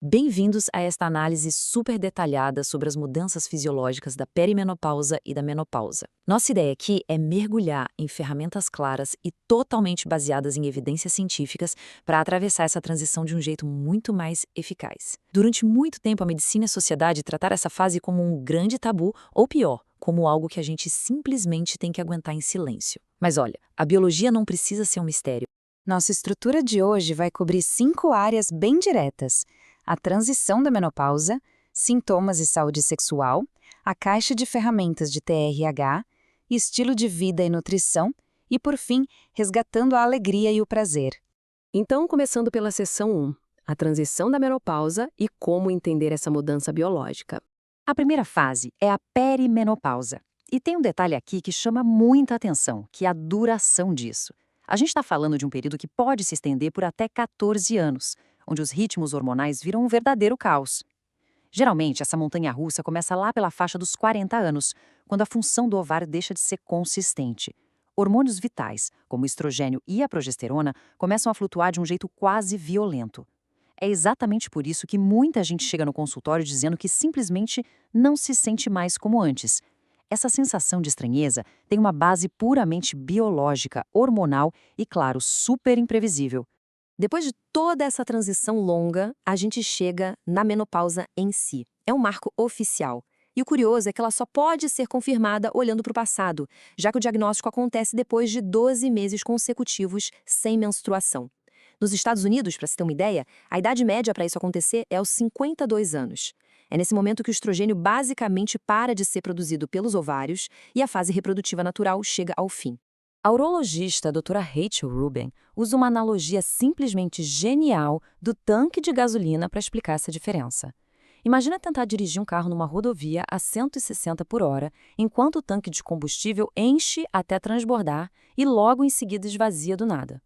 Bem-vindos a esta análise super detalhada sobre as mudanças fisiológicas da perimenopausa e da menopausa. Nossa ideia aqui é mergulhar em ferramentas claras e totalmente baseadas em evidências científicas para atravessar essa transição de um jeito muito mais eficaz. Durante muito tempo, a medicina e a sociedade trataram essa fase como um grande tabu, ou pior, como algo que a gente simplesmente tem que aguentar em silêncio. Mas olha, a biologia não precisa ser um mistério. Nossa estrutura de hoje vai cobrir 5 áreas bem diretas: a transição da menopausa, sintomas e saúde sexual, a caixa de ferramentas de TRH, estilo de vida e nutrição e, por fim, resgatando a alegria e o prazer. Então, começando pela seção 1, a transição da menopausa e como entender essa mudança biológica. A primeira fase é a perimenopausa. E tem um detalhe aqui que chama muita atenção, que é a duração disso. A gente está falando de um período que pode se estender por até 14 anos, onde os ritmos hormonais viram um verdadeiro caos. Geralmente, essa montanha-russa começa lá pela faixa dos 40 anos, quando a função do ovário deixa de ser consistente. Hormônios vitais, como o estrogênio e a progesterona, começam a flutuar de um jeito quase violento. É exatamente por isso que muita gente chega no consultório dizendo que simplesmente não se sente mais como antes. Essa sensação de estranheza tem uma base puramente biológica, hormonal e, claro, super imprevisível. Depois de toda essa transição longa, a gente chega na menopausa em si. É um marco oficial. E o curioso é que ela só pode ser confirmada olhando para o passado, já que o diagnóstico acontece depois de 12 meses consecutivos sem menstruação. Nos Estados Unidos, para se ter uma ideia, a idade média para isso acontecer é aos 52 anos. É nesse momento que o estrogênio basicamente para de ser produzido pelos ovários e a fase reprodutiva natural chega ao fim. A urologista a doutora Rachel Rubin usa uma analogia simplesmente genial do tanque de gasolina para explicar essa diferença. Imagina tentar dirigir um carro numa rodovia a 160 por hora, enquanto o tanque de combustível enche até transbordar e logo em seguida esvazia do nada.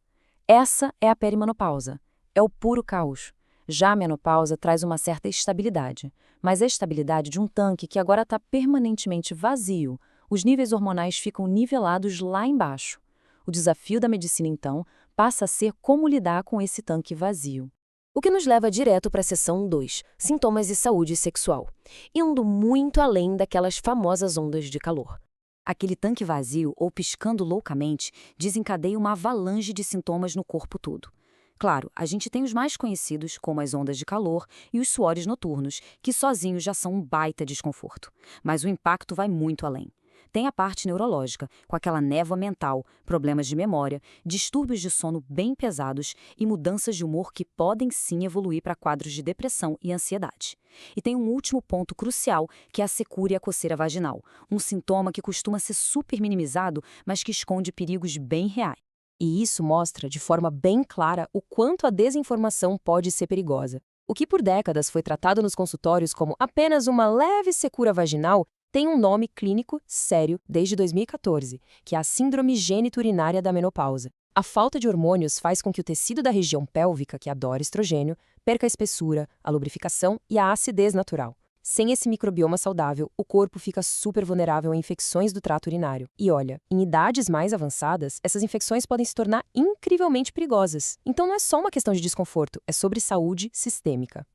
Essa é a perimenopausa. É o puro caos. Já a menopausa traz uma certa estabilidade, mas a estabilidade de um tanque que agora está permanentemente vazio. Os níveis hormonais ficam nivelados lá embaixo. O desafio da medicina, então, passa a ser como lidar com esse tanque vazio. O que nos leva direto para a seção 2, sintomas e saúde sexual, indo muito além daquelas famosas ondas de calor. Aquele tanque vazio ou piscando loucamente desencadeia uma avalanche de sintomas no corpo todo. Claro, a gente tem os mais conhecidos, como as ondas de calor e os suores noturnos, que sozinhos já são um baita desconforto. Mas o impacto vai muito além. Tem a parte neurológica, com aquela névoa mental, problemas de memória, distúrbios de sono bem pesados e mudanças de humor que podem sim evoluir para quadros de depressão e ansiedade. E tem um último ponto crucial, que é a secura e a coceira vaginal, um sintoma que costuma ser super minimizado, mas que esconde perigos bem reais. E isso mostra de forma bem clara o quanto a desinformação pode ser perigosa. O que por décadas foi tratado nos consultórios como apenas uma leve secura vaginal tem um nome clínico sério desde 2014, que é a síndrome geniturinária da menopausa. A falta de hormônios faz com que o tecido da região pélvica, que adora estrogênio, perca a espessura, a lubrificação e a acidez natural. Sem esse microbioma saudável, o corpo fica super vulnerável a infecções do trato urinário. E olha, em idades mais avançadas, essas infecções podem se tornar incrivelmente perigosas. Então não é só uma questão de desconforto, é sobre saúde sistêmica.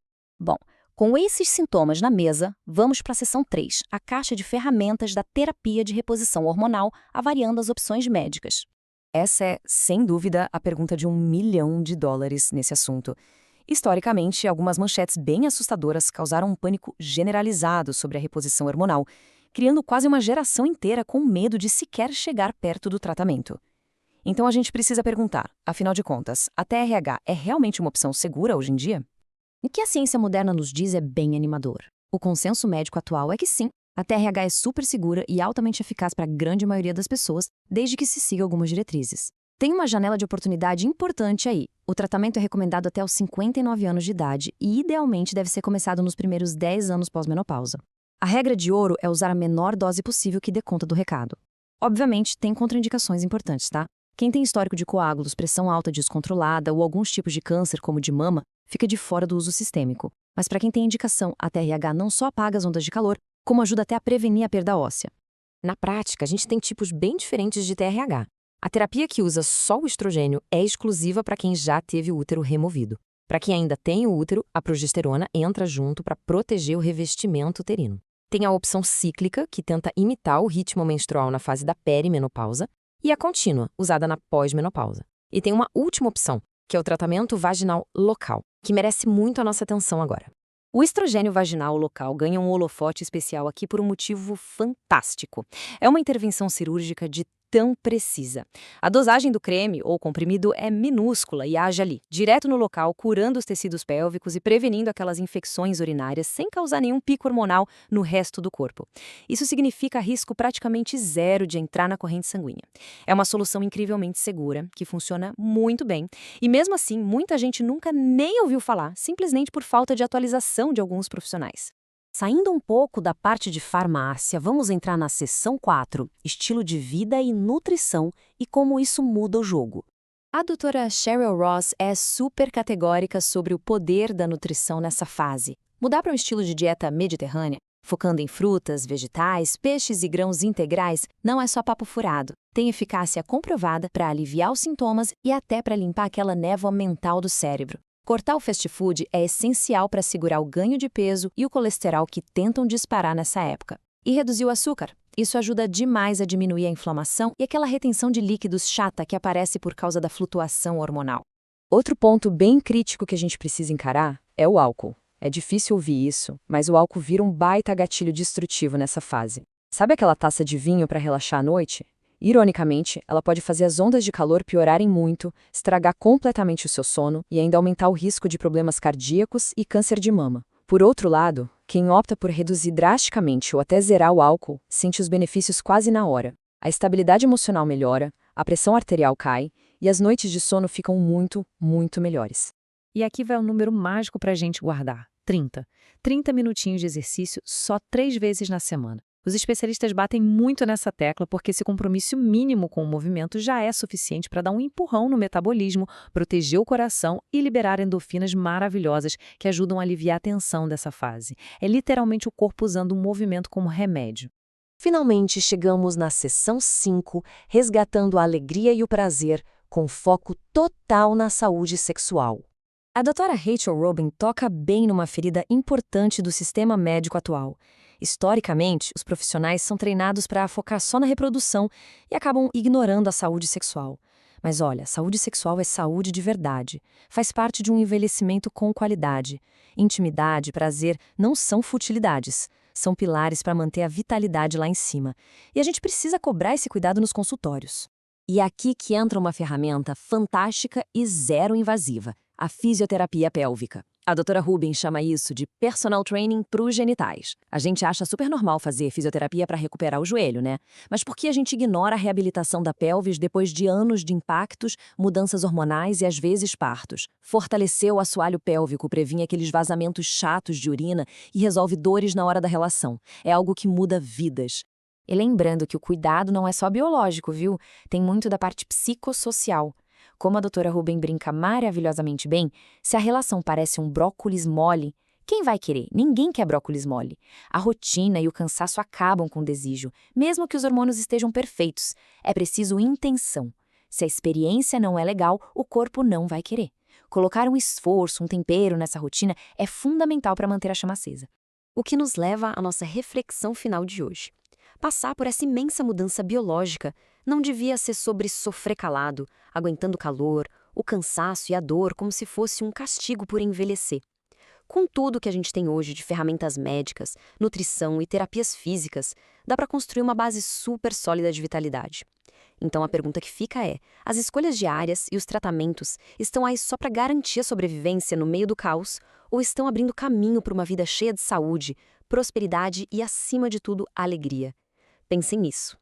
Bom, com esses sintomas na mesa, vamos para a seção 3, a caixa de ferramentas da terapia de reposição hormonal, avaliando as opções médicas. Essa é, sem dúvida, a pergunta de $1 milhão nesse assunto. Historicamente, algumas manchetes bem assustadoras causaram um pânico generalizado sobre a reposição hormonal, criando quase uma geração inteira com medo de sequer chegar perto do tratamento. Então a gente precisa perguntar, afinal de contas, a TRH é realmente uma opção segura hoje em dia? O que a ciência moderna nos diz é bem animador. O consenso médico atual é que sim, a TRH é super segura e altamente eficaz para a grande maioria das pessoas, desde que se siga algumas diretrizes. Tem uma janela de oportunidade importante aí. O tratamento é recomendado até os 59 anos de idade e, idealmente, deve ser começado nos primeiros 10 anos pós-menopausa. A regra de ouro é usar a menor dose possível que dê conta do recado. Obviamente, tem contraindicações importantes, tá? Quem tem histórico de coágulos, pressão alta descontrolada ou alguns tipos de câncer, como de mama, fica de fora do uso sistêmico. Mas para quem tem indicação, a TRH não só apaga as ondas de calor, como ajuda até a prevenir a perda óssea. Na prática, a gente tem tipos bem diferentes de TRH. A terapia que usa só o estrogênio é exclusiva para quem já teve o útero removido. Para quem ainda tem o útero, a progesterona entra junto para proteger o revestimento uterino. Tem a opção cíclica, que tenta imitar o ritmo menstrual na fase da perimenopausa, e a contínua, usada na pós-menopausa. E tem uma última opção, que é o tratamento vaginal local, que merece muito a nossa atenção agora. O estrogênio vaginal local ganha um holofote especial aqui por um motivo fantástico. É uma intervenção cirúrgica de tão precisa. A dosagem do creme ou comprimido é minúscula e age ali, direto no local, curando os tecidos pélvicos e prevenindo aquelas infecções urinárias sem causar nenhum pico hormonal no resto do corpo. Isso significa risco praticamente zero de entrar na corrente sanguínea. É uma solução incrivelmente segura, que funciona muito bem, e mesmo assim, muita gente nunca nem ouviu falar, simplesmente por falta de atualização de alguns profissionais. Saindo um pouco da parte de farmácia, vamos entrar na seção 4, estilo de vida e nutrição e como isso muda o jogo. A doutora Cheryl Ross é super categórica sobre o poder da nutrição nessa fase. Mudar para um estilo de dieta mediterrânea, focando em frutas, vegetais, peixes e grãos integrais, não é só papo furado. Tem eficácia comprovada para aliviar os sintomas e até para limpar aquela névoa mental do cérebro. Cortar o fast food é essencial para segurar o ganho de peso e o colesterol que tentam disparar nessa época. E reduzir o açúcar. Isso ajuda demais a diminuir a inflamação e aquela retenção de líquidos chata que aparece por causa da flutuação hormonal. Outro ponto bem crítico que a gente precisa encarar é o álcool. É difícil ouvir isso, mas o álcool vira um baita gatilho destrutivo nessa fase. Sabe aquela taça de vinho para relaxar à noite? Ironicamente, ela pode fazer as ondas de calor piorarem muito, estragar completamente o seu sono e ainda aumentar o risco de problemas cardíacos e câncer de mama. Por outro lado, quem opta por reduzir drasticamente ou até zerar o álcool sente os benefícios quase na hora. A estabilidade emocional melhora, a pressão arterial cai e as noites de sono ficam muito, muito melhores. E aqui vai um número mágico para a gente guardar: 30. 30 minutinhos de exercício só 3 vezes na semana. Os especialistas batem muito nessa tecla porque esse compromisso mínimo com o movimento já é suficiente para dar um empurrão no metabolismo, proteger o coração e liberar endorfinas maravilhosas que ajudam a aliviar a tensão dessa fase. É literalmente o corpo usando o movimento como remédio. Finalmente chegamos na seção 5, resgatando a alegria e o prazer, com foco total na saúde sexual. A doutora Rachel Robin toca bem numa ferida importante do sistema médico atual. Historicamente, os profissionais são treinados para focar só na reprodução e acabam ignorando a saúde sexual. Mas olha, saúde sexual é saúde de verdade. Faz parte de um envelhecimento com qualidade. Intimidade e prazer não são futilidades. São pilares para manter a vitalidade lá em cima. E a gente precisa cobrar esse cuidado nos consultórios. E é aqui que entra uma ferramenta fantástica e zero invasiva: a fisioterapia pélvica. A doutora Rubin chama isso de personal training pros genitais. A gente acha super normal fazer fisioterapia para recuperar o joelho, né? Mas por que a gente ignora a reabilitação da pelvis depois de anos de impactos, mudanças hormonais e às vezes partos? Fortalecer o assoalho pélvico previne aqueles vazamentos chatos de urina e resolve dores na hora da relação. É algo que muda vidas. E lembrando que o cuidado não é só biológico, viu? Tem muito da parte psicossocial. Como a doutora Rubin brinca maravilhosamente bem, se a relação parece um brócolis mole, quem vai querer? Ninguém quer brócolis mole. A rotina e o cansaço acabam com o desejo, mesmo que os hormônios estejam perfeitos. É preciso intenção. Se a experiência não é legal, o corpo não vai querer. Colocar um esforço, um tempero nessa rotina é fundamental para manter a chama acesa. O que nos leva à nossa reflexão final de hoje. Passar por essa imensa mudança biológica não devia ser sobre sofrer calado, aguentando o calor, o cansaço e a dor como se fosse um castigo por envelhecer. Com tudo que a gente tem hoje de ferramentas médicas, nutrição e terapias físicas, dá para construir uma base super sólida de vitalidade. Então a pergunta que fica é: as escolhas diárias e os tratamentos estão aí só para garantir a sobrevivência no meio do caos ou estão abrindo caminho para uma vida cheia de saúde, prosperidade e, acima de tudo, alegria? Pensem nisso.